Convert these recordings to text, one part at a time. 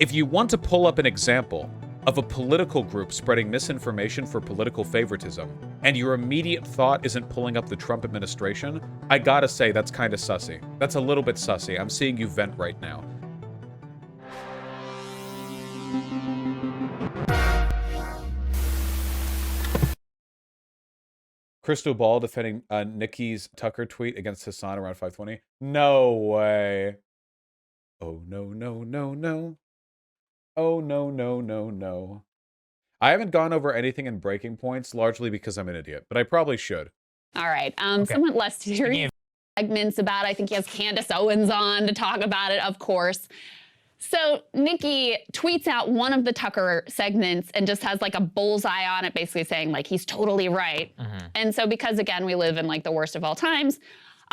If you want to pull up an example of a political group spreading misinformation for political favoritism, and your immediate thought isn't pulling up the Trump administration, I gotta say that's kind of sussy. That's a little bit sussy. I'm seeing you vent right now. Crystal Ball defending Nicki's Tucker tweet against Hassan around 520. No way. Oh, no, no, no, no. Oh, no, no, no, no. I haven't gone over anything in breaking points, largely because I'm an idiot, but I probably should. All right. Somewhat less serious segments about, I think he has Candace Owens on to talk about it, of course. So Nicki tweets out one of the Tucker segments and just has like a bullseye on it, basically saying like he's totally right. And so because again, we live in like the worst of all times,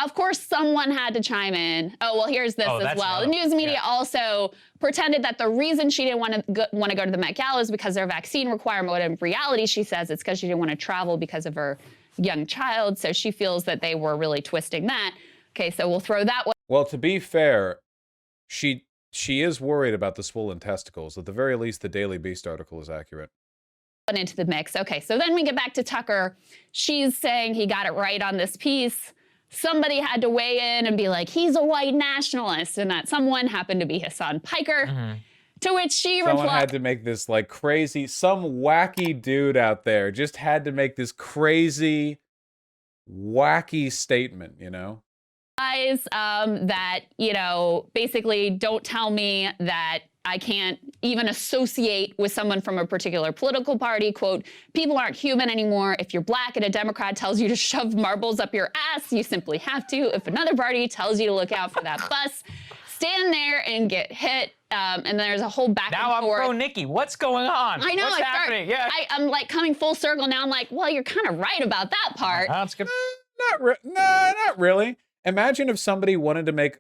of course someone had to chime in. Oh, well, here's this as well. The news media also pretended that the reason she didn't want to go to the Met Gala is because of their vaccine requirement. When in reality, she says it's because she didn't want to travel because of her young child. So she feels that they were really twisting that. Okay, so we'll throw that one. Well, to be fair, she is worried about the swollen testicles. At the very least, the Daily Beast article is accurate. Into the mix. Okay, so then we get back to Tucker. She's saying he got it right on this piece. Somebody had to weigh in and be like, he's a white nationalist, and that someone happened to be Hassan Piker. To which she replied, someone had to make this like crazy, some wacky dude out there just had to make this crazy, wacky statement, you know? That, you know, basically don't tell me that I can't even associate with someone from a particular political party. Quote, people aren't human anymore. If you're black and a Democrat tells you to shove marbles up your ass, you simply have to. If another party tells you to look out for that bus, stand there and get hit. And there's a whole back and forth. Now I'm pro Nicki. What's going on? I know. What's happening? I'm like coming full circle now. I'm like, well, you're kind of right about that part. That's good. Not really. Imagine if somebody wanted to make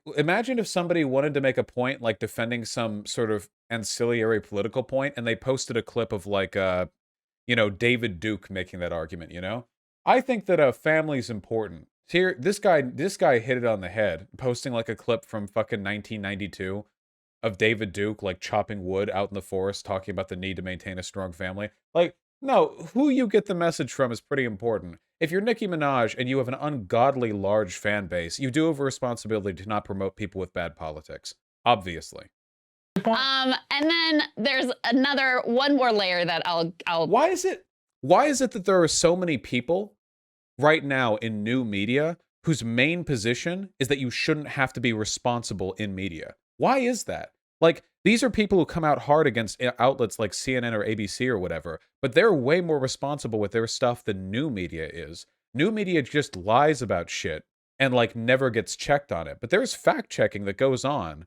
a point like defending some sort of ancillary political point, and they posted a clip of like you know, David Duke making that argument, you know? I think that family's important. Here, this guy hit it on the head, posting like a clip from fucking 1992 of David Duke like chopping wood out in the forest, talking about the need to maintain a strong family. Like, no, who you get the message from is pretty important. If you're Nicki Minaj and you have an ungodly large fan base, you do have a responsibility to not promote people with bad politics. Obviously. And then there's one more layer that I'll Why is it that there are so many people right now in new media whose main position is that you shouldn't have to be responsible in media? Why is that? Like, these are people who come out hard against outlets like CNN or ABC or whatever, but they're way more responsible with their stuff than new media is. New media just lies about shit and, like, never gets checked on it. But there's fact-checking that goes on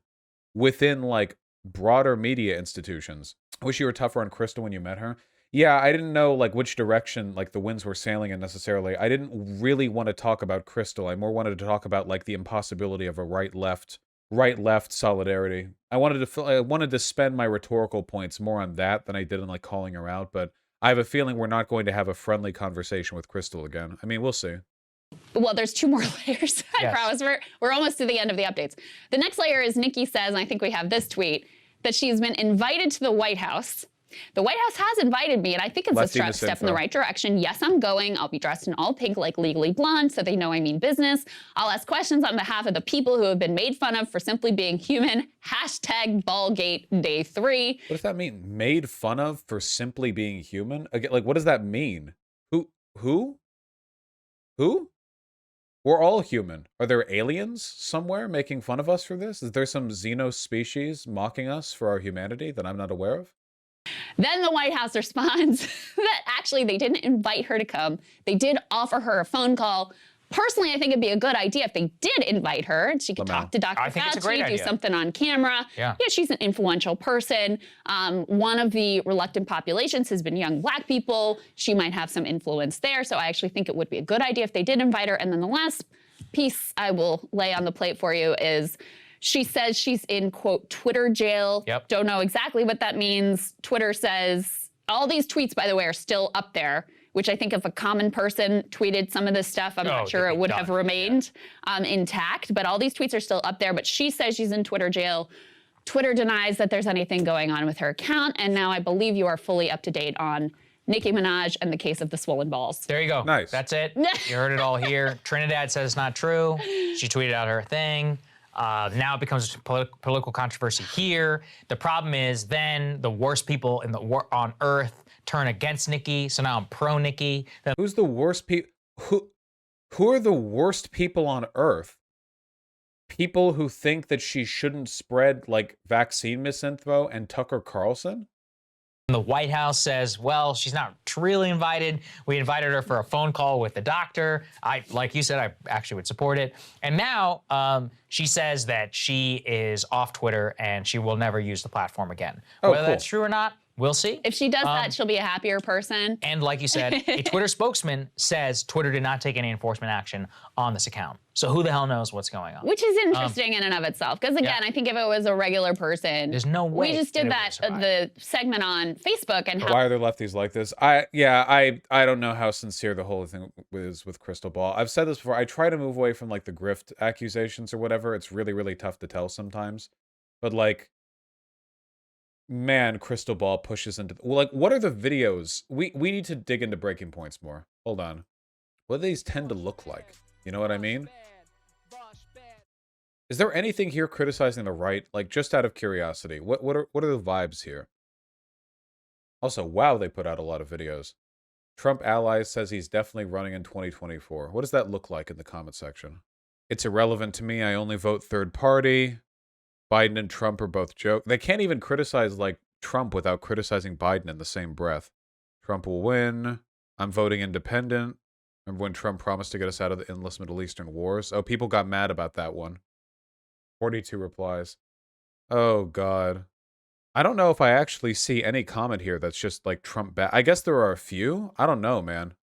within, like, broader media institutions. I wish you were tougher on Krystal when you met her. Yeah, I didn't know, like, which direction, like, the winds were sailing in necessarily. I didn't really want to talk about Krystal. I more wanted to talk about, like, the impossibility of a right-left solidarity. I wanted to spend my rhetorical points more on that than I did on like calling her out, but I have a feeling we're not going to have a friendly conversation with Krystal again. I mean, we'll see. Well, there's two more layers. I promise. We're almost to the end of the updates. The next layer is Nicki says, and I think we have this tweet, that she's been invited to the White House. The White House has invited me, and I think it's a step in the right direction. Yes, I'm going. I'll be dressed in all pink like Legally Blonde so they know I mean business. I'll ask questions on behalf of the people who have been made fun of for simply being human. Hashtag Ballgate Day 3. What does that mean? Made fun of for simply being human? Again, like, what does that mean? Who? We're all human. Are there aliens somewhere making fun of us for this? Is there some xenospecies mocking us for our humanity that I'm not aware of? Then the White House responds that actually they didn't invite her to come. They did offer her a phone call. Personally, I think it'd be a good idea if they did invite her and she could talk to Dr. Fauci, do something on camera. Yeah, she's an influential person. One of the reluctant populations has been young black people. She might have some influence there. So I actually think it would be a good idea if they did invite her. And then the last piece I will lay on the plate for you is she says she's in, quote, Twitter jail. Don't know exactly what that means. Twitter says, all these tweets, by the way, are still up there, which I think if a common person tweeted some of this stuff, I'm not sure it would have remained intact. But all these tweets are still up there. But she says she's in Twitter jail. Twitter denies that there's anything going on with her account, and now I believe you are fully up to date on Nicki Minaj and the case of the swollen balls. There you go. Nice. That's it. You heard it all here. Trinidad says it's not true. She tweeted out her thing. Now it becomes political controversy here. The problem is then the worst people on earth turn against Nicki. So now I'm pro Nicki. Who's the worst people? Who are the worst people on earth? People who think that she shouldn't spread like vaccine misinfo and Tucker Carlson? The White House says, well, she's not really invited. We invited her for a phone call with the doctor. Like you said, I actually would support it. And now she says that she is off Twitter and she will never use the platform again. Whether cool. that's true or not, we'll see. If she does that, she'll be a happier person. And like you said, a Twitter spokesman says Twitter did not take any enforcement action on this account. So who the hell knows what's going on? Which is interesting in and of itself. Because again, I think if it was a regular person, there's no way. We just did that the segment on Facebook and how why are there lefties like this? I don't know how sincere the whole thing is with Krystal Ball. I've said this before. I try to move away from like the grift accusations or whatever. It's really, really tough to tell sometimes. But like, man, Krystal Ball pushes into like, what are the videos? We need to dig into breaking points more. Hold on. What do these tend to look like? You know what I mean? Is there anything here criticizing the right? Like, just out of curiosity, what are the vibes here? Also, wow, they put out a lot of videos. Trump allies says he's definitely running in 2024. What does that look like in the comment section? It's irrelevant to me. I only vote third party. Biden and Trump are both joke. They can't even criticize like Trump without criticizing Biden in the same breath. Trump will win. I'm voting independent. Remember when Trump promised to get us out of the endless Middle Eastern wars? Oh, people got mad about that one. 42 replies. Oh, God. I don't know if I actually see any comment here that's just like Trump bad. I guess there are a few. I don't know, man.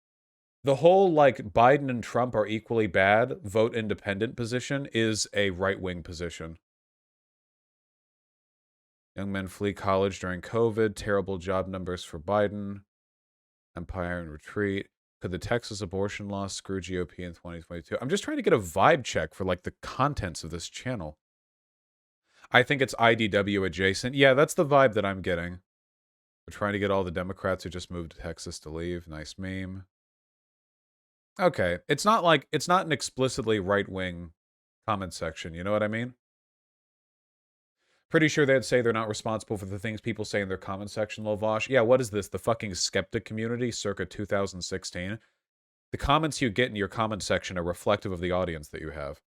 The whole like Biden and Trump are equally bad, vote independent position is a right-wing position. Young men flee college during COVID. Terrible job numbers for Biden. Empire in retreat. Could the Texas abortion law screw GOP in 2022? I'm just trying to get a vibe check for like the contents of this channel. I think it's IDW adjacent. Yeah, that's the vibe that I'm getting. We're trying to get all the Democrats who just moved to Texas to leave. Nice meme. Okay, it's not an explicitly right-wing comment section. You know what I mean? Pretty sure they'd say they're not responsible for the things people say in their comment section, Lovash. Yeah, what is this? The fucking skeptic community circa 2016? The comments you get in your comment section are reflective of the audience that you have.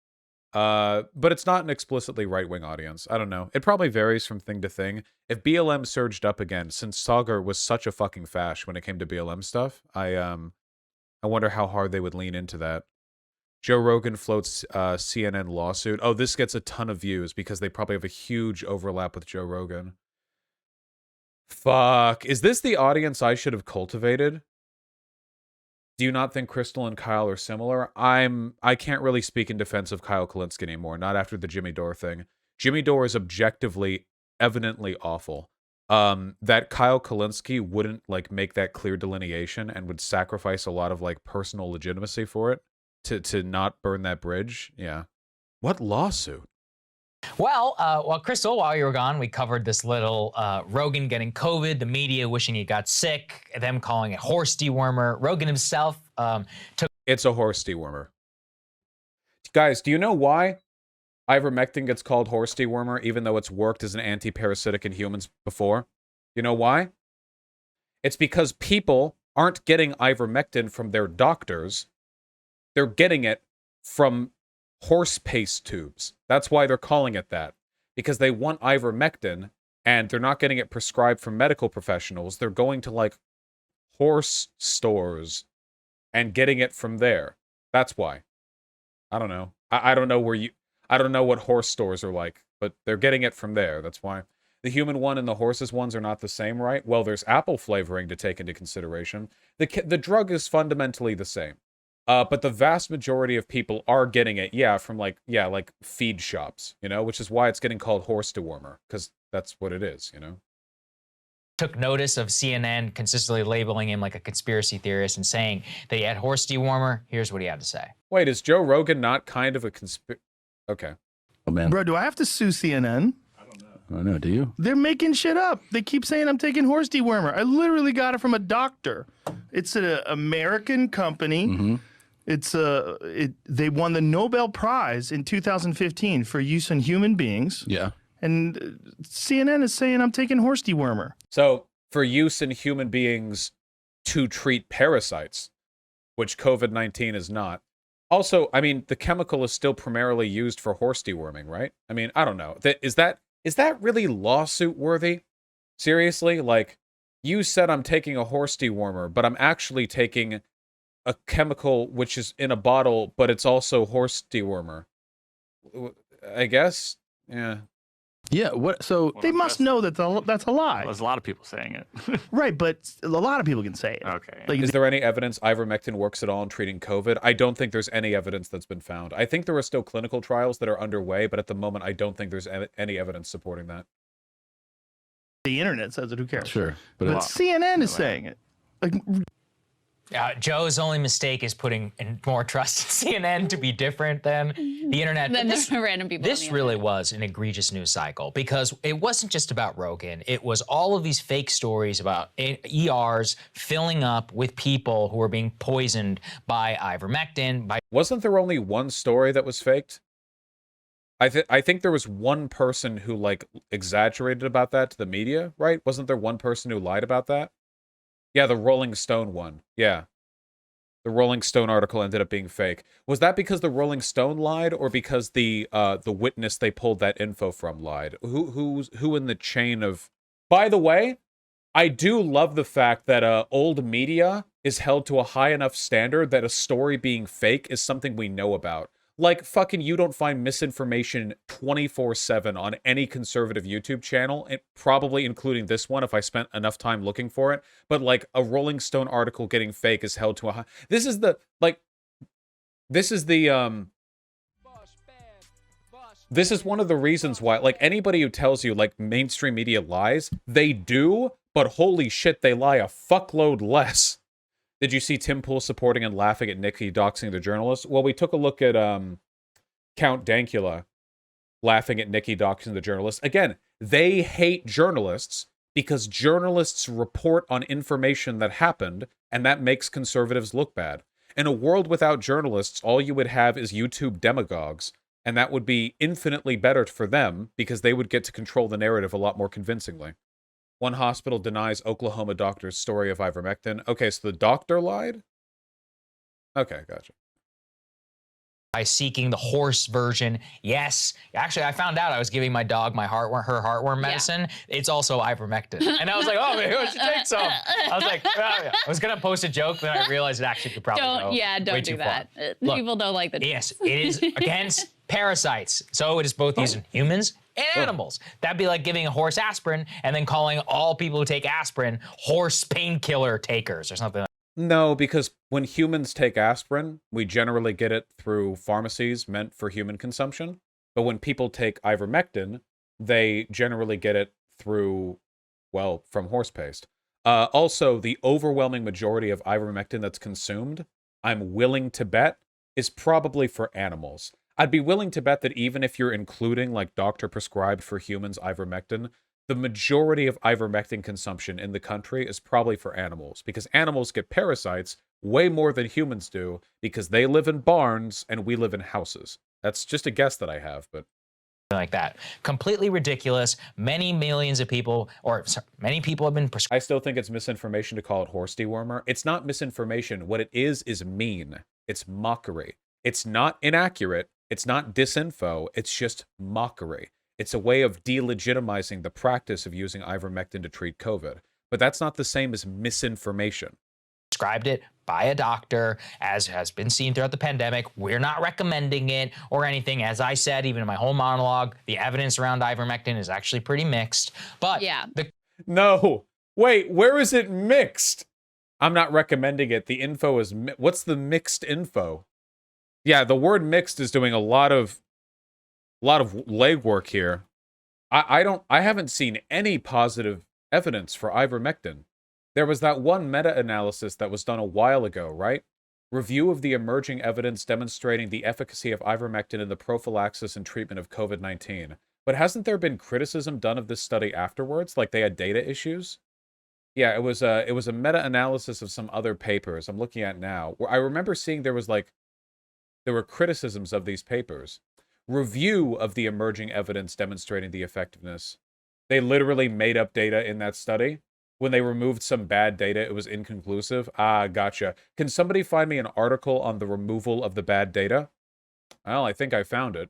But it's not an explicitly right-wing audience. I don't know. It probably varies from thing to thing. If BLM surged up again, since Saagar was such a fucking fash when it came to BLM stuff, I wonder how hard they would lean into that. Joe Rogan floats CNN lawsuit. Oh, this gets a ton of views because they probably have a huge overlap with Joe Rogan. Fuck. Is this the audience I should have cultivated? Do you not think Krystal and Kyle are similar? I can't really speak in defense of Kyle Kalinske anymore, not after the Jimmy Dore thing. Jimmy Dore is objectively, evidently awful. That Kyle Kalinske wouldn't like make that clear delineation and would sacrifice a lot of like personal legitimacy for it to not burn that bridge. Yeah. What lawsuit? Well, Krystal, while you were gone, we covered this little Rogan getting COVID, the media wishing he got sick, them calling it horse dewormer. Rogan himself took... It's a horse dewormer. Guys, do you know why ivermectin gets called horse dewormer even though it's worked as an anti-parasitic in humans before? You know why? It's because people aren't getting ivermectin from their doctors. They're getting it from horse paste tubes. That's why they're calling it that. Because they want ivermectin, and they're not getting it prescribed from medical professionals. They're going to, like, horse stores and getting it from there. That's why. I don't know. I don't know I don't know what horse stores are like, but they're getting it from there. That's why. The human one and the horses ones are not the same, right? Well, there's apple flavoring to take into consideration. The drug is fundamentally the same. But the vast majority of people are getting it, from like feed shops, you know, which is why it's getting called horse dewormer, because that's what it is, you know. Took notice of CNN consistently labeling him like a conspiracy theorist and saying that he had horse dewormer. Here's what he had to say. Wait, is Joe Rogan not kind of a Okay. Oh, man. Bro, do I have to sue CNN? I don't know. Do you? They're making shit up. They keep saying I'm taking horse dewormer. I literally got it from a doctor. It's an American company. It's they won the Nobel Prize in 2015 for use in human beings. Yeah. And CNN is saying I'm taking horse dewormer. So for use in human beings to treat parasites, which COVID-19 is not. Also, I mean, the chemical is still primarily used for horse deworming, right? I mean, I don't know. Is that really lawsuit worthy? Seriously? Like, you said I'm taking a horse dewormer, but I'm actually taking a chemical which is in a bottle, but it's also horse dewormer. I guess? Yeah. Yeah. What? So They must know that that's a lie. Well, there's a lot of people saying it. Right, but a lot of people can say it. Okay. Like, Is there any evidence ivermectin works at all in treating COVID? I don't think there's any evidence that's been found. I think there are still clinical trials that are underway, but at the moment, I don't think there's any evidence supporting that. the internet says it. Who cares? sure, but But it's, CNN is saying it. Like, Joe's only mistake is putting in more trust in CNN to be different than the internet. Then But there's random people. on This the really internet. was an egregious news cycle because it wasn't just about Rogan. It was all of these fake stories about ERs filling up with people who were being poisoned by ivermectin. Wasn't there only one story that was faked? I think there was one person who, like, exaggerated about that to the media, right? Wasn't there one person who lied about that? Yeah, the Rolling Stone one. Yeah. The Rolling Stone article ended up being fake. Was that because the Rolling Stone lied, or because the witness they pulled that info from lied? Who in the chain of... By the way, I do love the fact that old media is held to a high enough standard that a story being fake is something we know about. Like, fucking, you don't find misinformation 24/7 on any conservative YouTube channel, and probably including this one if I spent enough time looking for it. But, like, a Rolling Stone article getting fake is held to a high... This is the... This is one of the reasons why, like, anybody who tells you, like, mainstream media lies, they do, but holy shit, they lie a fuckload less. Did you see Tim Pool supporting and laughing at Nicki doxing the journalist? Well, we took a look at Count Dankula laughing at Nicki doxing the journalist. Again, they hate journalists because journalists report on information that happened, and that makes conservatives look bad. In a world without journalists, all you would have is YouTube demagogues, and that would be infinitely better for them because they would get to control the narrative a lot more convincingly. One hospital denies Oklahoma doctor's story of ivermectin. Okay, so the doctor lied? Okay, gotcha. By seeking the horse version. Yes. Actually, I found out I was giving my dog her heartworm medicine. It's also ivermectin. And I was like, oh, maybe I should take some. I was like, oh, yeah. I was going to post a joke, then I realized it actually could probably go Don't way do too that. far. Look, People don't like the... yes, it is against parasites. So it is both used in humans and animals. That'd be like giving a horse aspirin and then calling all people who take aspirin horse painkiller takers or something. No, because when humans take aspirin, we generally get it through pharmacies meant for human consumption. But when people take ivermectin, they generally get it through, well, from horse paste. Also, the overwhelming majority of ivermectin that's consumed, I'm willing to bet, is probably for animals. I'd be willing to bet that even if you're including, like, doctor-prescribed for humans ivermectin, the majority of ivermectin consumption in the country is probably for animals, because animals get parasites way more than humans do, because they live in barns and we live in houses. That's just a guess that I have, but... Like that. Completely ridiculous. Many millions of people, many people have been prescribed. I still think it's misinformation to call it horse dewormer. It's not misinformation. What it is mean. It's mockery. It's not inaccurate. It's not disinfo. It's just mockery. It's a way of delegitimizing the practice of using ivermectin to treat COVID. But that's not the same as misinformation. Prescribed it by a doctor, as has been seen throughout the pandemic. We're not recommending it or anything. As I said, even in my whole monologue, the evidence around ivermectin is actually pretty mixed. But yeah. No. Wait, where is it mixed? I'm not recommending it. The info is... What's the mixed info? Yeah, the word mixed is doing a lot of legwork here. I haven't seen any positive evidence for ivermectin. There was that one meta-analysis that was done a while ago, right? Review of the emerging evidence demonstrating the efficacy of ivermectin in the prophylaxis and treatment of COVID-19. But hasn't there been criticism done of this study afterwards? Like they had data issues? Yeah, it was a meta-analysis of some other papers I'm looking at now, where I remember seeing there were criticisms of these papers. Review of the emerging evidence demonstrating the effectiveness. They literally made up data in that study. When they removed some bad data, it was inconclusive. Ah, gotcha. Can somebody find me an article on the removal of the bad data? Well, I think I found it.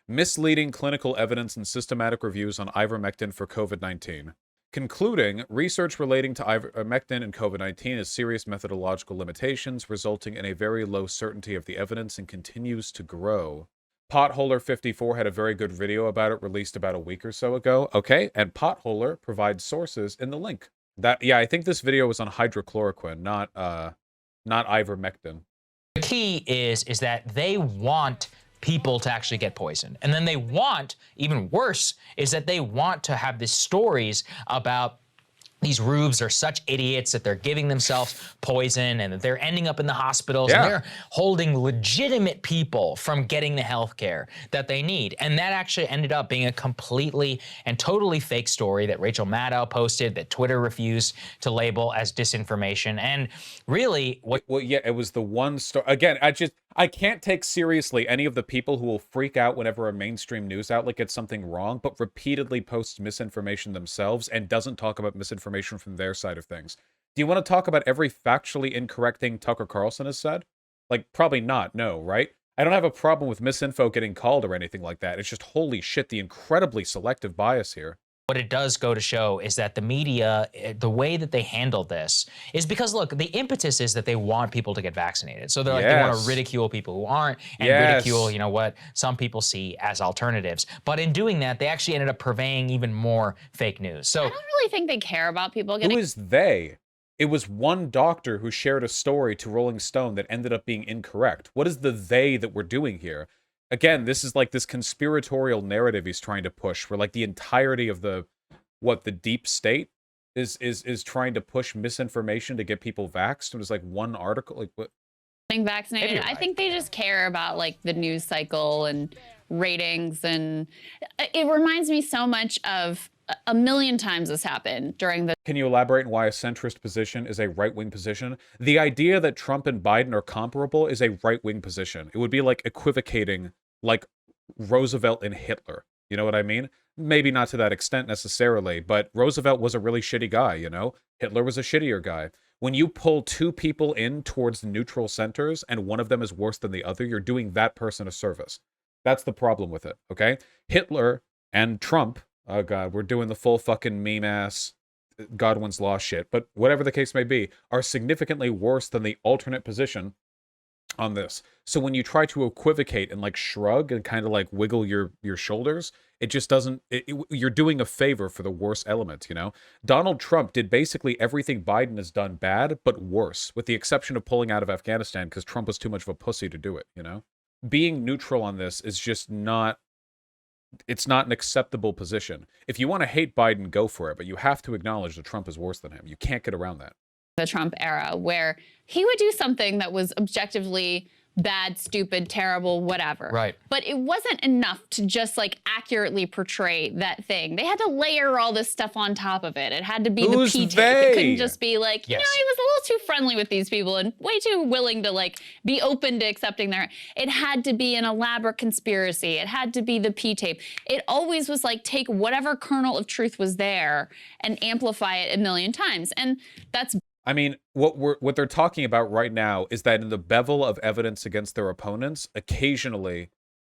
Misleading clinical evidence and systematic reviews on ivermectin for COVID-19. Concluding, research relating to ivermectin and COVID-19 has serious methodological limitations, resulting in a very low certainty of the evidence and continues to grow. Potholer54 had a very good video about it released about a week or so ago. Okay, and Potholer provides sources in the link. Yeah, I think this video was on hydrochloroquine, not ivermectin. The key is that they want people to actually get poisoned. And then they want, even worse, is that they want to have these stories about these rubes are such idiots that they're giving themselves poison and that they're ending up in the hospitals and they're holding legitimate people from getting the health care that they need. And that actually ended up being a completely and totally fake story that Rachel Maddow posted that Twitter refused to label as disinformation. And really, well, yeah, it was the one story. Again, I can't take seriously any of the people who will freak out whenever a mainstream news outlet gets something wrong, but repeatedly posts misinformation themselves and doesn't talk about misinformation from their side of things. Do you want to talk about every factually incorrect thing Tucker Carlson has said? Like, probably not, no, right? I don't have a problem with misinfo getting called or anything like that. It's just, holy shit, the incredibly selective bias here. What it does go to show is that the media, the way that they handle this is because, look, the impetus is that they want people to get vaccinated. So they're like, they want to ridicule people who aren't and ridicule, you know, what some people see as alternatives. But in doing that, they actually ended up purveying even more fake news. So I don't really think they care about people getting. Who is they? It was one doctor who shared a story to Rolling Stone that ended up being incorrect. What is the they that we're doing here? Again, this is like this conspiratorial narrative he's trying to push, where like the entirety of the deep state is trying to push misinformation to get people vaxxed. It was like one article, like what? Vaccinated. Anyway. I think they just care about like the news cycle and ratings, and it reminds me so much of a million times this happened during the. Can you elaborate on why a centrist position is a right-wing position? The idea that Trump and Biden are comparable is a right-wing position. It would be like equivocating like Roosevelt and Hitler. You know what I mean? Maybe not to that extent necessarily, but Roosevelt was a really shitty guy, you know? Hitler was a shittier guy. When you pull two people in towards neutral centers and one of them is worse than the other, you're doing that person a service. That's the problem with it, okay? Hitler and Trump, oh God, we're doing the full fucking meme-ass Godwin's Law shit, but whatever the case may be, are significantly worse than the alternate position on this. So when you try to equivocate and like shrug and kind of like wiggle your shoulders, it just doesn't, you're doing a favor for the worst element, you know? Donald Trump did basically everything Biden has done bad, but worse, with the exception of pulling out of Afghanistan because Trump was too much of a pussy to do it, you know? Being neutral on this is just not, it's not an acceptable position. If you want to hate Biden, go for it, but you have to acknowledge that Trump is worse than him. You can't get around that. The Trump era, where he would do something that was objectively bad, stupid, terrible, whatever. Right. But it wasn't enough to just like accurately portray that thing. They had to layer all this stuff on top of it. It had to be Who's the P tape. they? It couldn't just be like, you know, he was a little too friendly with these people and way too willing to like be open to accepting their. It had to be an elaborate conspiracy. It had to be the P tape. It always was like take whatever kernel of truth was there and amplify it a million times. And that's. I mean, what they're talking about right now is that in the bevel of evidence against their opponents, occasionally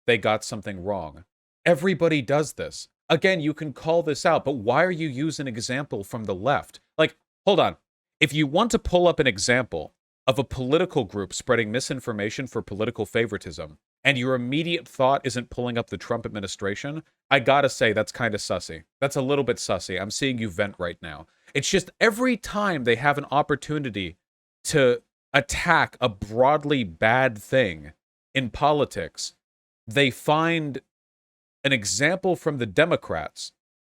they got something wrong. Everybody does this. Again, you can call this out, but why are you using an example from the left? Like, hold on. If you want to pull up an example of a political group spreading misinformation for political favoritism, and your immediate thought isn't pulling up the Trump administration, I gotta say that's kind of sussy. That's a little bit sussy. I'm seeing you vent right now. It's just every time they have an opportunity to attack a broadly bad thing in politics, they find an example from the Democrats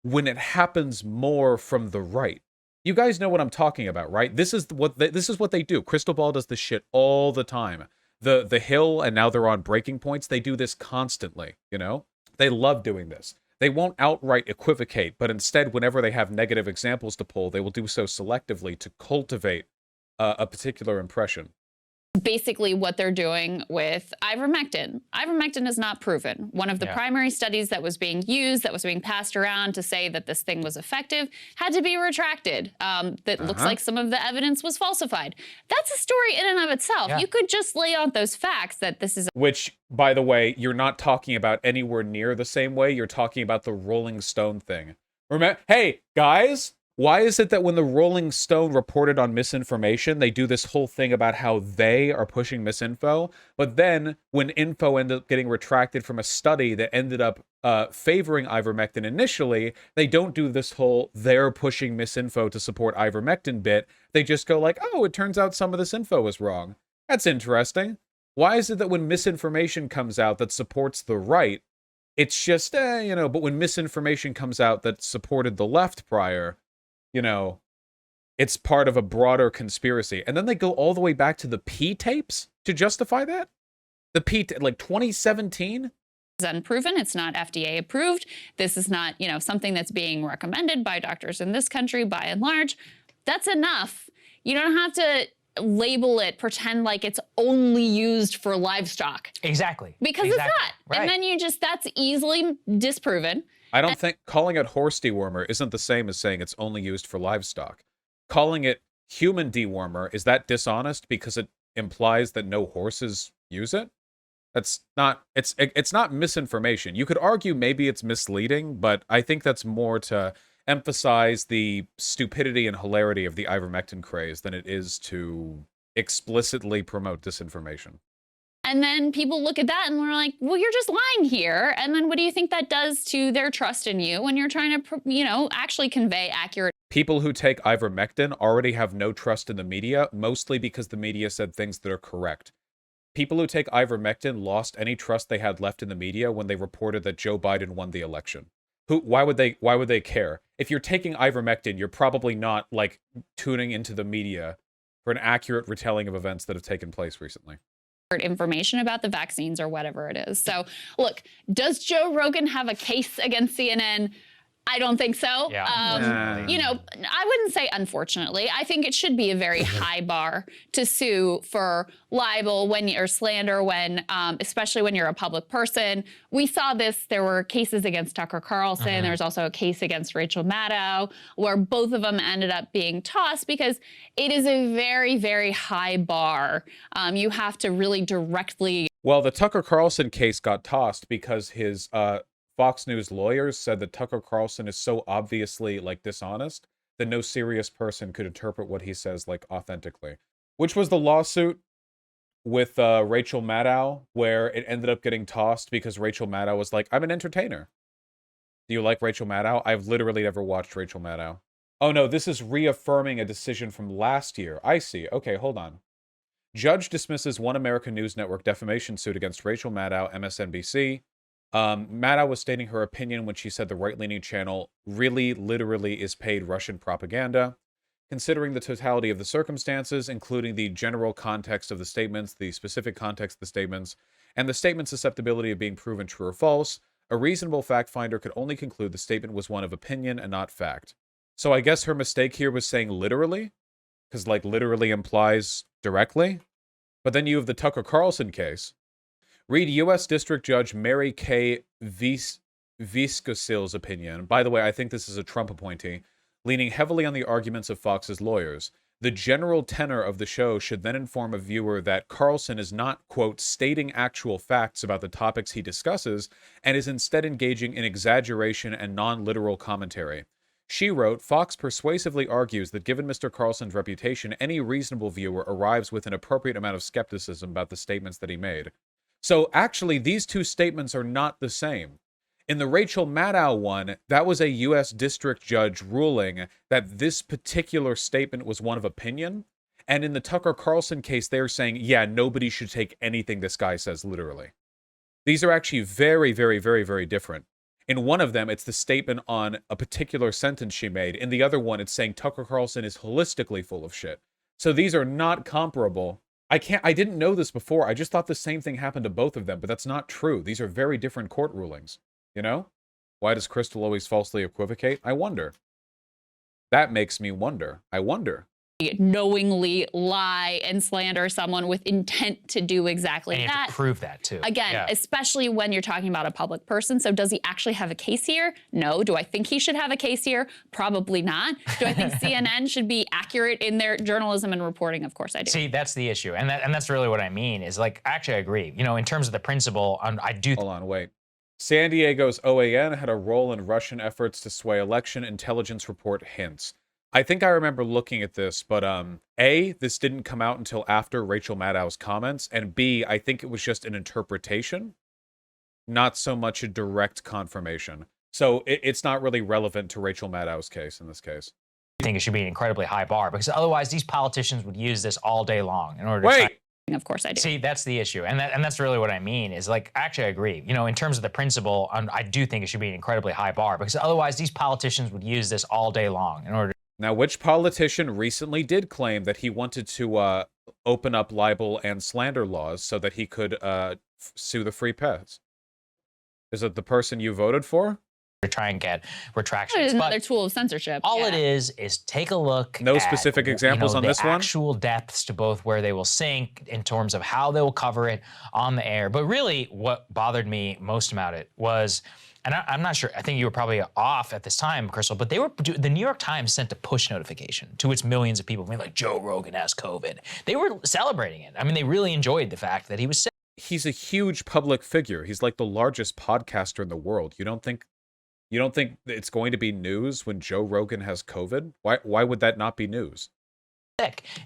when it happens more from the right. You guys know what I'm talking about, right? This is what they do. Crystal Ball does this shit all the time. The Hill, and now they're on Breaking Points. They do this constantly, you know? They love doing this. They won't outright equivocate, but instead, whenever they have negative examples to pull, they will do so selectively to cultivate a particular impression. Basically what they're doing with ivermectin. Ivermectin is not proven. One of the primary studies that was being used, that was being passed around to say that this thing was effective, had to be retracted. That looks like some of the evidence was falsified. That's a story in and of itself. You could just lay out those facts that this is... Which, by the way, you're not talking about anywhere near the same way. You're talking about the Rolling Stone thing. Remember, hey, guys... Why is it that when the Rolling Stone reported on misinformation, they do this whole thing about how they are pushing misinfo, but then when info ended up getting retracted from a study that ended up favoring ivermectin initially, they don't do this whole they're pushing misinfo to support ivermectin bit. They just go like, oh, it turns out some of this info was wrong. That's interesting. Why is it that when misinformation comes out that supports the right, it's just, you know, but when misinformation comes out that supported the left prior, you know, it's part of a broader conspiracy. And then they go all the way back to the P tapes to justify that? The P, like 2017? It's unproven. It's not FDA approved. This is not, you know, something that's being recommended by doctors in this country by and large. That's enough. You don't have to label it, pretend like it's only used for livestock. Exactly. Because it's not. Right. And then you just, that's easily disproven. I don't think calling it horse dewormer isn't the same as saying it's only used for livestock. Calling it human dewormer, is that dishonest because it implies that no horses use it? That's not, it's not misinformation. You could argue maybe it's misleading, but I think that's more to emphasize the stupidity and hilarity of the ivermectin craze than it is to explicitly promote disinformation. And then people look at that and we're like, well, you're just lying here. And then what do you think that does to their trust in you when you're trying to, you know, actually convey accurate... People who take ivermectin already have no trust in the media, mostly because the media said things that are correct. People who take ivermectin lost any trust they had left in the media when they reported that Joe Biden won the election. Why would they care? If you're taking ivermectin, you're probably not, like, tuning into the media for an accurate retelling of events that have taken place recently. Information about the vaccines or whatever it is. So look, does Joe Rogan have a case against CNN? I don't think so. Yeah. You know, I wouldn't say unfortunately. I think it should be a very high bar to sue for libel when you're slander, when especially when you're a public person. We saw this. There were cases against Tucker Carlson. There's also a case against Rachel Maddow, where both of them ended up being tossed because it is a very, very high bar. You have to really directly. Well, the Tucker Carlson case got tossed because his Fox News lawyers said that Tucker Carlson is so obviously, like, dishonest that no serious person could interpret what he says, like, authentically. Which was the lawsuit with Rachel Maddow, where it ended up getting tossed because Rachel Maddow was like, I'm an entertainer. Do you like Rachel Maddow? I've literally never watched Rachel Maddow. Oh no, this is reaffirming a decision from last year. I see. Okay, hold on. Judge dismisses One American News Network defamation suit against Rachel Maddow, MSNBC. Maddow was stating her opinion when she said the right-leaning channel really, literally is paid Russian propaganda. Considering the totality of the circumstances, including the general context of the statements, the specific context of the statements, and the statement's susceptibility of being proven true or false, a reasonable fact finder could only conclude the statement was one of opinion and not fact. So I guess her mistake here was saying literally, because, like, literally implies directly. But then you have the Tucker Carlson case. Read U.S. District Judge Mary K. Viscosil's opinion. By the way, I think this is a Trump appointee, leaning heavily on the arguments of Fox's lawyers. The general tenor of the show should then inform a viewer that Carlson is not, quote, stating actual facts about the topics he discusses, and is instead engaging in exaggeration and non-literal commentary. She wrote, Fox persuasively argues that given Mr. Carlson's reputation, any reasonable viewer arrives with an appropriate amount of skepticism about the statements that he made. So actually, these two statements are not the same. In the Rachel Maddow one, that was a U.S. district judge ruling that this particular statement was one of opinion. And in the Tucker Carlson case, they're saying, yeah, nobody should take anything this guy says literally. These are actually very, very, very, very different. In one of them, it's the statement on a particular sentence she made. In the other one, it's saying Tucker Carlson is holistically full of shit. So these are not comparable. I didn't know this before. I just thought the same thing happened to both of them, but that's not true. These are very different court rulings, you know? Why does Krystal always falsely equivocate? I wonder. That makes me wonder. I wonder. Knowingly lie and slander someone with intent to do exactly and you that. have to prove that too. Again, especially when you're talking about a public person. So does he actually have a case here? No. Do I think he should have a case here? Probably not. Do I think CNN should be accurate in their journalism and reporting? Of course I do. See, that's the issue. And that's really what I mean is like, actually I agree. You know, in terms of the principle, I do. Hold on, wait. San Diego's OAN had a role in Russian efforts to sway election, intelligence report hints. I think I remember looking at this, but A, this didn't come out until after Rachel Maddow's comments, and B, I think it was just an interpretation, not so much a direct confirmation. So it's not really relevant to Rachel Maddow's case in this case. I think it should be an incredibly high bar because otherwise these politicians would use this all day long in order to Wait! Of course I do. See, that's the issue. And that's really what I mean is like, actually I agree. You know, in terms of the principle, I do think it should be an incredibly high bar because otherwise these politicians would use this all day long in order. Now, which politician recently did claim that he wanted to open up libel and slander laws so that he could sue the free press? Is it the person you voted for? To try and get retractions. It is another tool of censorship. All it is take a look. No at, specific examples on this one? Actual depths to both where they will sink in terms of how they will cover it on the air. But really, what bothered me most about it was, and I'm not sure, I think you were probably off at this time, Krystal, but the New York Times sent a push notification to its millions of people, being like, Joe Rogan has COVID. They were celebrating it. I mean, they really enjoyed the fact that he was sick. He's a huge public figure. He's like the largest podcaster in the world. You don't think it's going to be news when Joe Rogan has COVID? Why would that not be news?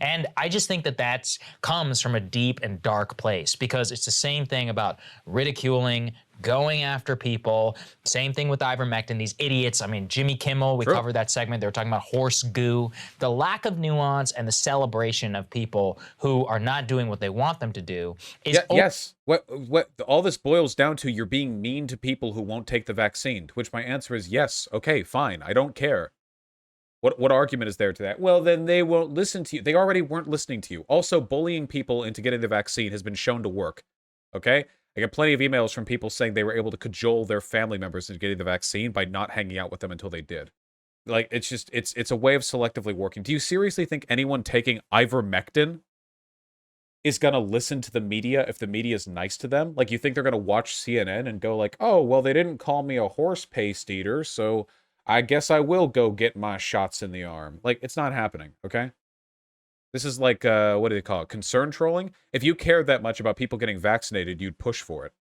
And I just think that comes from a deep and dark place because it's the same thing about ridiculing, going after people. Same thing with ivermectin, these idiots. I mean, Jimmy Kimmel, we covered that segment. They were talking about horse goo. The lack of nuance and the celebration of people who are not doing what they want them to do is yes. What all this boils down to, you're being mean to people who won't take the vaccine, to which my answer is yes. Okay, fine. I don't care. What argument is there to that? Well, then they won't listen to you. They already weren't listening to you. Also, bullying people into getting the vaccine has been shown to work. Okay? I get plenty of emails from people saying they were able to cajole their family members into getting the vaccine by not hanging out with them until they did. Like, it's just, it's a way of selectively working. Do you seriously think anyone taking ivermectin is going to listen to the media if the media is nice to them? Like, you think they're going to watch CNN and go like, oh, well, they didn't call me a horse paste eater, so I guess I will go get my shots in the arm. Like, it's not happening, okay? This is like, what do they call it? Concern trolling? If you cared that much about people getting vaccinated, you'd push for it.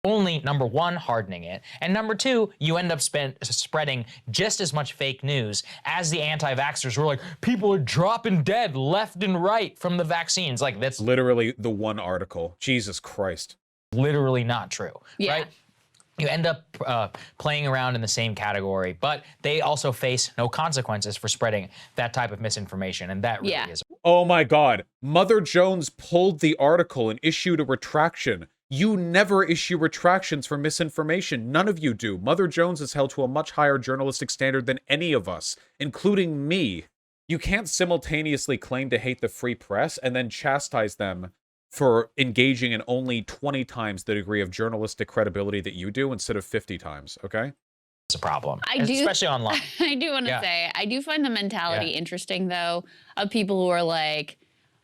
Only, number one, hardening it. And number two, you end up spreading just as much fake news as the anti-vaxxers who are like, people are dropping dead left and right from the vaccines. Like, that's literally the one article. Jesus Christ. Literally not true, yeah. right? You end up playing around in the same category, but they also face no consequences for spreading that type of misinformation, and that really is. Oh my God. Mother Jones pulled the article and issued a retraction. You never issue retractions for misinformation. None of you do. Mother Jones is held to a much higher journalistic standard than any of us, including me. You can't simultaneously claim to hate the free press and then chastise them for engaging in only 20 times the degree of journalistic credibility that you do instead of 50 times, okay? It's a problem, especially online. I do want to say, I do find the mentality interesting, though, of people who are like,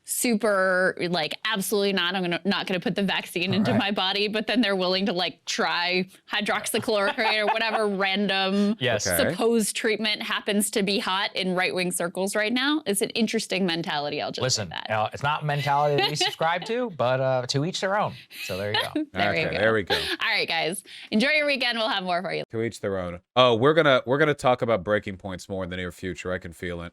super like absolutely not, not gonna put the vaccine into my body, but then they're willing to like try hydroxychloroquine or whatever random supposed treatment happens to be hot in right-wing circles right now. It's an interesting mentality. I'll just say that. It's not a mentality that we subscribe to, but to each their own. So there you go. There we go. All right, guys, enjoy your weekend. We'll have more for you. To each their own. Oh, we're gonna talk about breaking points more in the near future. I can feel it.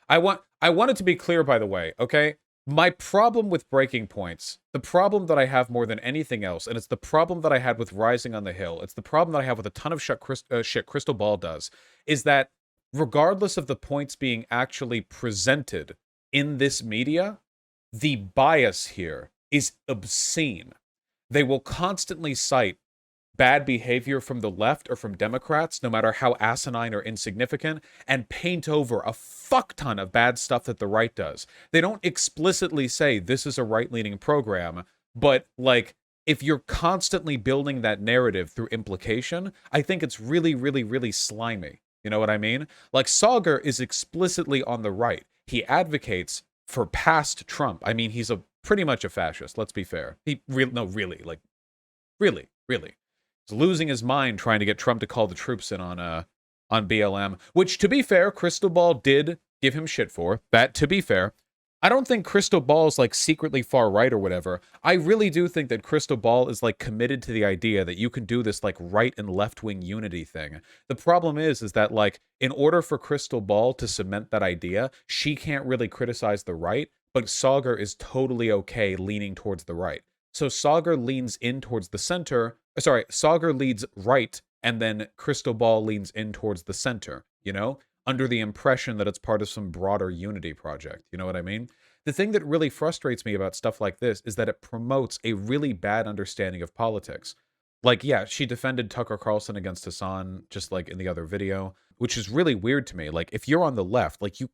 I want it to be clear, by the way, okay? My problem with breaking points, the problem that I have more than anything else, and it's the problem that I had with Rising on the Hill, it's the problem that I have with a ton of shit Krystal Ball does, is that regardless of the points being actually presented in this media, the bias here is obscene. They will constantly cite bad behavior from the left or from Democrats, no matter how asinine or insignificant, and paint over a fuck ton of bad stuff that the right does. They don't explicitly say this is a right-leaning program, but like if you're constantly building that narrative through implication, I think it's really, really, really slimy. You know what I mean? Like, Saagar is explicitly on the right. He advocates for past Trump. I mean, he's pretty much a fascist, let's be fair. Really, really. He's losing his mind trying to get Trump to call the troops in on BLM, which, to be fair, Krystal Ball did give him shit for. That, to be fair. I don't think Krystal Ball is like secretly far right or whatever. I really do think that Krystal Ball is like committed to the idea that you can do this like right and left wing unity thing. The problem is that like in order for Krystal Ball to cement that idea, she can't really criticize the right, but Saagar is totally okay leaning towards the right. So Saagar leans in towards the center. Sorry, Saagar leads right, and then Krystal Ball leans in towards the center, you know? Under the impression that it's part of some broader unity project. You know what I mean? The thing that really frustrates me about stuff like this is that it promotes a really bad understanding of politics. Like, yeah, she defended Tucker Carlson against Hassan, just like in the other video, which is really weird to me. Like, if you're on the left, like, you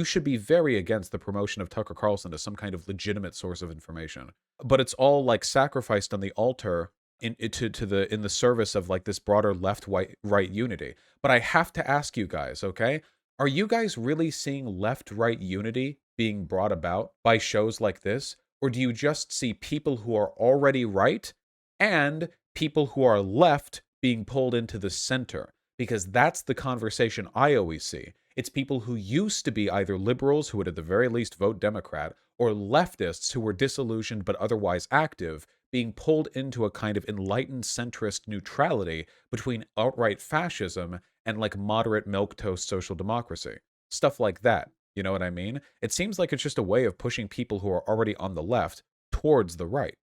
should be very against the promotion of Tucker Carlson as some kind of legitimate source of information. But it's all like sacrificed on the altar in the service of like this broader left right unity. But I have to ask you guys, okay? Are you guys really seeing left right unity being brought about by shows like this? Or do you just see people who are already right and people who are left being pulled into the center? Because that's the conversation I always see. It's people who used to be either liberals who would at the very least vote Democrat, or leftists who were disillusioned but otherwise active, being pulled into a kind of enlightened centrist neutrality between outright fascism and like moderate milquetoast social democracy. Stuff like that. You know what I mean? It seems like it's just a way of pushing people who are already on the left towards the right.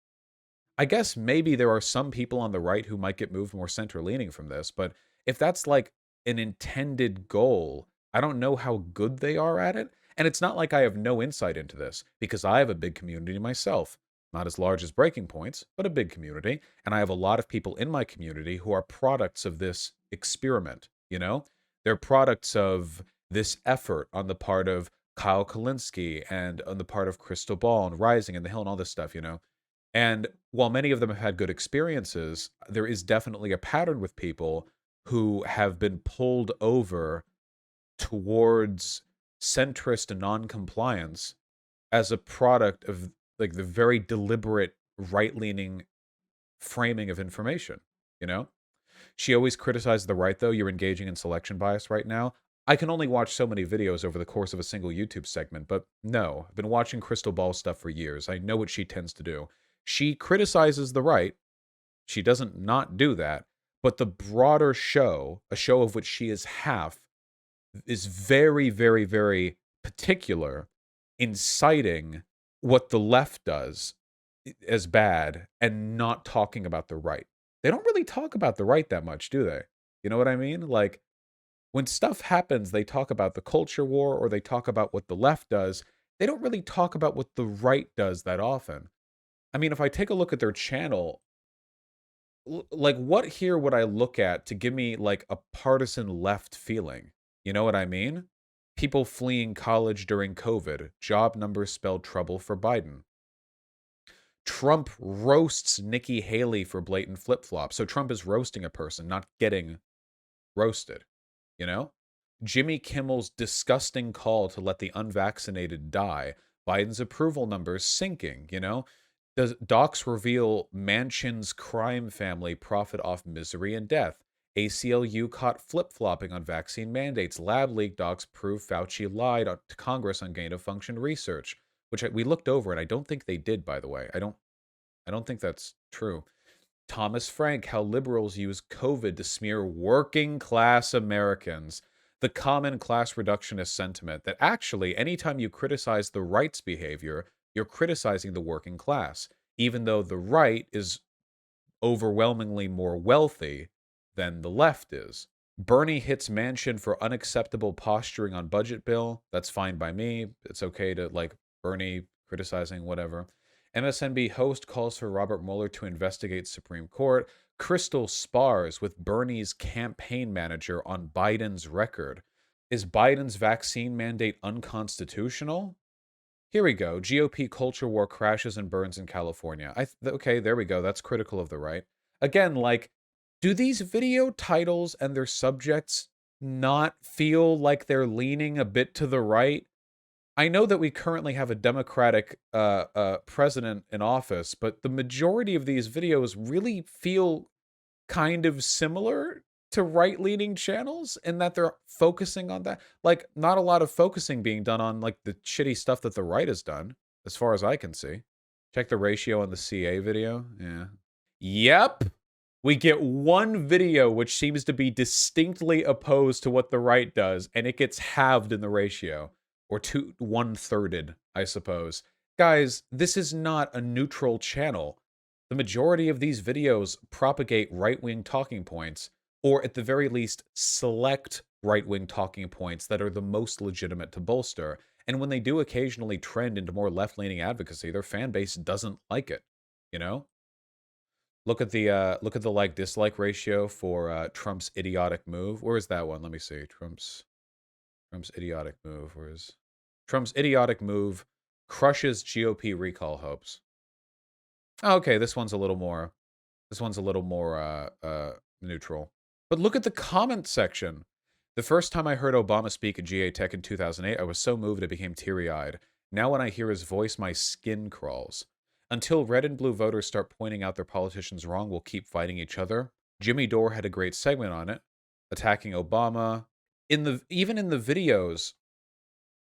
I guess maybe there are some people on the right who might get moved more center-leaning from this, but if that's like an intended goal, I don't know how good they are at it. And it's not like I have no insight into this, because I have a big community myself. Not as large as Breaking Point's, but a big community. And I have a lot of people in my community who are products of this experiment, you know? They're products of this effort on the part of Kyle Kalinske and on the part of Krystal Ball and Rising and The Hill and all this stuff, you know? And while many of them have had good experiences, there is definitely a pattern with people who have been pulled over towards centrist non-compliance as a product of like the very deliberate right-leaning framing of information, you know? She always criticized the right, though. You're engaging in selection bias right now. I can only watch so many videos over the course of a single YouTube segment, but no, I've been watching Krystal Ball stuff for years. I know what she tends to do. She criticizes the right. She doesn't not do that, but the broader show, a show of which she is half, is very, very, very particular in citing what the left does as bad and not talking about the right. They don't really talk about the right that much, do they? You know what I mean? Like, when stuff happens, they talk about the culture war or they talk about what the left does. They don't really talk about what the right does that often. I mean, if I take a look at their channel, like, what here would I look at to give me like a partisan left feeling? You know what I mean? People fleeing college during COVID. Job numbers spelled trouble for Biden. Trump roasts Nikki Haley for blatant flip-flops. So Trump is roasting a person, not getting roasted. You know? Jimmy Kimmel's disgusting call to let the unvaccinated die. Biden's approval numbers sinking, you know? Docs reveal Manchin's crime family profit off misery and death. ACLU caught flip-flopping on vaccine mandates. Lab leak docs prove Fauci lied to Congress on gain-of-function research, which we looked over, and I don't think they did, by the way. I don't think that's true. Thomas Frank, how liberals use COVID to smear working-class Americans. The common class reductionist sentiment that actually, anytime you criticize the right's behavior, you're criticizing the working class, even though the right is overwhelmingly more wealthy than the left is. Bernie hits Manchin for unacceptable posturing on budget bill. That's fine by me. It's okay to like Bernie criticizing whatever. MSNBC host calls for Robert Mueller to investigate Supreme Court. Krystal spars with Bernie's campaign manager on Biden's record. Is Biden's vaccine mandate unconstitutional? Here we go. GOP culture war crashes and burns in California. Okay, there we go. That's critical of the right. Again, like, do these video titles and their subjects not feel like they're leaning a bit to the right? I know that we currently have a Democratic president in office, but the majority of these videos really feel kind of similar to right-leaning channels in that they're focusing on that. Like, not a lot of focusing being done on, like, the shitty stuff that the right has done, as far as I can see. Check the ratio on the CA video. Yeah. Yep. We get one video which seems to be distinctly opposed to what the right does, and it gets halved in the ratio. Or one-thirded, I suppose. Guys, this is not a neutral channel. The majority of these videos propagate right-wing talking points, or at the very least, select right-wing talking points that are the most legitimate to bolster. And when they do occasionally trend into more left-leaning advocacy, their fan base doesn't like it, you know? Look at the like-dislike ratio for Trump's idiotic move. Where is that one? Let me see. Trump's idiotic move. Where is Trump's idiotic move crushes GOP recall hopes. Okay, this one's a little more neutral. But look at the comment section. The first time I heard Obama speak at GA Tech in 2008, I was so moved I became teary-eyed. Now when I hear his voice, my skin crawls. Until red and blue voters start pointing out their politicians wrong, we'll keep fighting each other. Jimmy Dore had a great segment on it, attacking Obama. Even in the videos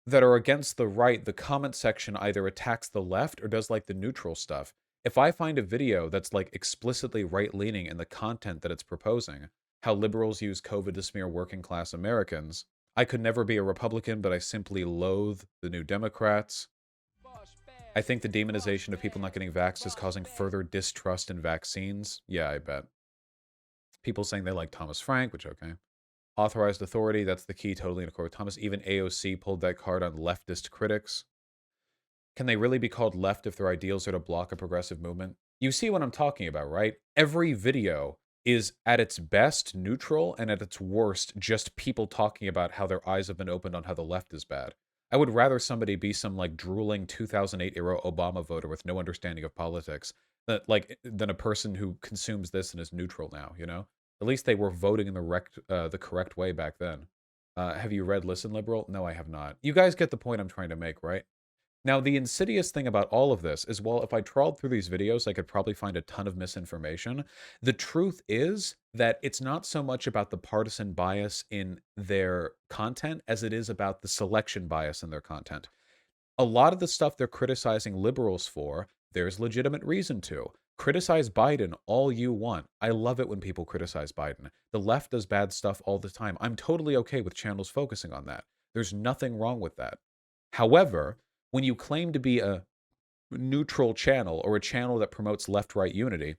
that are against the right, the comment section either attacks the left or does like the neutral stuff. If I find a video that's like explicitly right-leaning in the content that it's proposing, how liberals use COVID to smear working class Americans, I could never be a Republican, but I simply loathe the New Democrats. I think the demonization of people not getting vaxxed is causing further distrust in vaccines. Yeah, I bet. People saying they like Thomas Frank, which, okay. Authorized authority, that's the key, totally in accord with Thomas. Even AOC pulled that card on leftist critics. Can they really be called left if their ideals are to block a progressive movement? You see what I'm talking about, right? Every video is at its best neutral and at its worst just people talking about how their eyes have been opened on how the left is bad. I would rather somebody be some like drooling 2008 era Obama voter with no understanding of politics than a person who consumes this and is neutral now, you know? At least they were voting in the correct way back then. Have you read Listen Liberal? No, I have not. You guys get the point I'm trying to make, right? Now, the insidious thing about all of this is, well, if I trawled through these videos, I could probably find a ton of misinformation. The truth is that it's not so much about the partisan bias in their content as it is about the selection bias in their content. A lot of the stuff they're criticizing liberals for, there's legitimate reason to. Criticize Biden all you want. I love it when people criticize Biden. The left does bad stuff all the time. I'm totally okay with channels focusing on that. There's nothing wrong with that. However, when you claim to be a neutral channel or a channel that promotes left-right unity,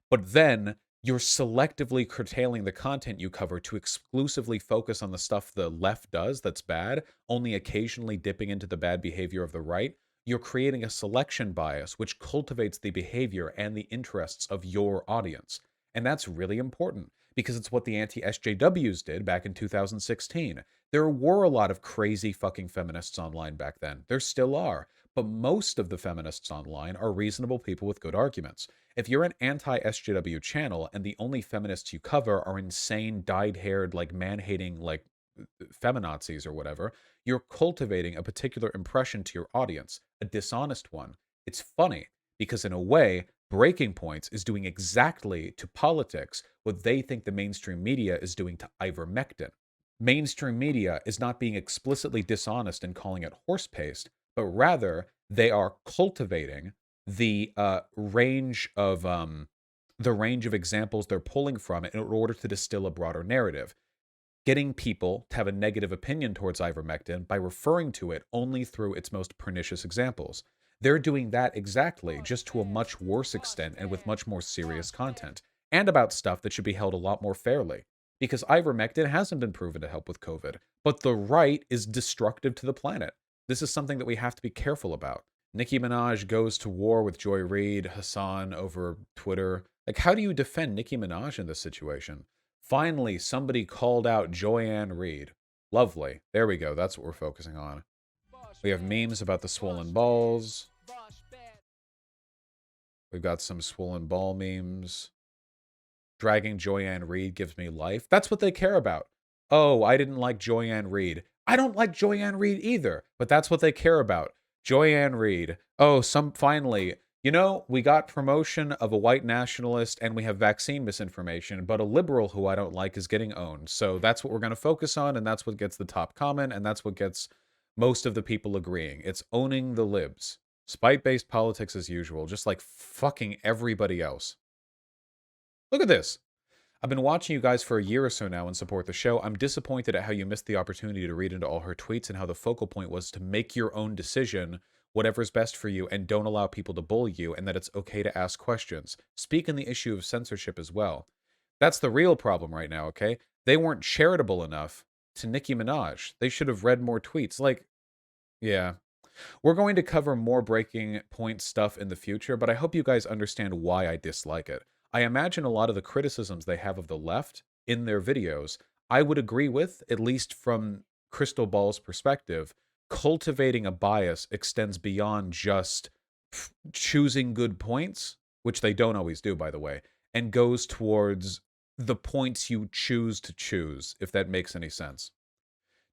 but then you're selectively curtailing the content you cover to exclusively focus on the stuff the left does that's bad, only occasionally dipping into the bad behavior of the right, you're creating a selection bias which cultivates the behavior and the interests of your audience. And that's really important because it's what the anti-SJWs did back in 2016. There were a lot of crazy fucking feminists online back then. There still are. But most of the feminists online are reasonable people with good arguments. If you're an anti-SJW channel and the only feminists you cover are insane, dyed-haired, like man-hating, like feminazis or whatever, you're cultivating a particular impression to your audience, a dishonest one. It's funny because in a way, Breaking Points is doing exactly to politics what they think the mainstream media is doing to ivermectin. Mainstream media is not being explicitly dishonest in calling it horse paste, but rather they are cultivating the range of examples they're pulling from it in order to distill a broader narrative, getting people to have a negative opinion towards ivermectin by referring to it only through its most pernicious examples. They're doing that exactly, just to a much worse extent and with much more serious content, and about stuff that should be held a lot more fairly. Because ivermectin hasn't been proven to help with COVID, but the right is destructive to the planet. This is something that we have to be careful about. Nicki Minaj goes to war with Joy Reid, Hassan over Twitter. Like, how do you defend Nicki Minaj in this situation? Finally, somebody called out Joyanne Reid. Lovely. There we go. That's what we're focusing on. We have memes about the swollen balls. We've got some swollen ball memes. Dragging Joyanne Reed gives me life. That's what they care about. Oh, I didn't like Joyanne Reed. I don't like Joyanne Reed either, but that's what they care about. Joyanne Reed. Oh, finally, you know, we got promotion of a white nationalist and we have vaccine misinformation, but a liberal who I don't like is getting owned. So that's what we're going to focus on, and that's what gets the top comment, and that's what gets most of the people agreeing. It's owning the libs. Spite-based politics as usual, just like fucking everybody else. Look at this. I've been watching you guys for a year or so now and support the show. I'm disappointed at how you missed the opportunity to read into all her tweets and how the focal point was to make your own decision, whatever's best for you, and don't allow people to bully you, and that it's okay to ask questions. Speak on the issue of censorship as well. That's the real problem right now, okay? They weren't charitable enough to Nicki Minaj. They should have read more tweets. Like, yeah. We're going to cover more breaking point stuff in the future, but I hope you guys understand why I dislike it. I imagine a lot of the criticisms they have of the left in their videos, I would agree with, at least from Krystal Ball's perspective. Cultivating a bias extends beyond just choosing good points, which they don't always do, by the way, and goes towards the points you choose to choose, if that makes any sense.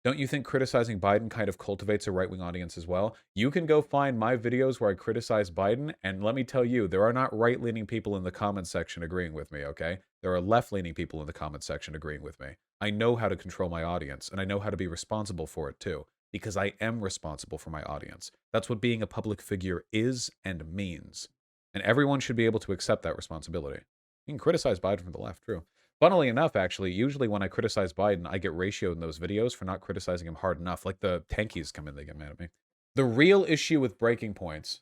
Don't you think criticizing Biden kind of cultivates a right-wing audience as well? You can go find my videos where I criticize Biden, and let me tell you, there are not right-leaning people in the comment section agreeing with me, okay? There are left-leaning people in the comment section agreeing with me. I know how to control my audience, and I know how to be responsible for it too, because I am responsible for my audience. That's what being a public figure is and means. And everyone should be able to accept that responsibility. You can criticize Biden from the left, true. Funnily enough, actually, usually when I criticize Biden, I get ratioed in those videos for not criticizing him hard enough. Like the tankies come in, they get mad at me. The real issue with breaking points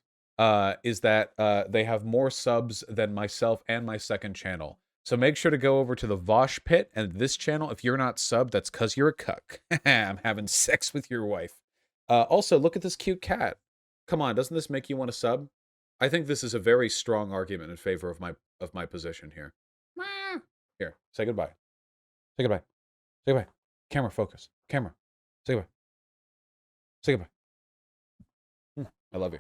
is that they have more subs than myself and my second channel. So make sure to go over to the Vosh Pit and this channel. If you're not subbed, that's because you're a cuck. I'm having sex with your wife. Also, look at this cute cat. Come on, doesn't this make you want to sub? I think this is a very strong argument in favor of my position here. Here, say goodbye. Say goodbye. Say goodbye. Camera, focus. Camera. Say goodbye. Say goodbye. I love you.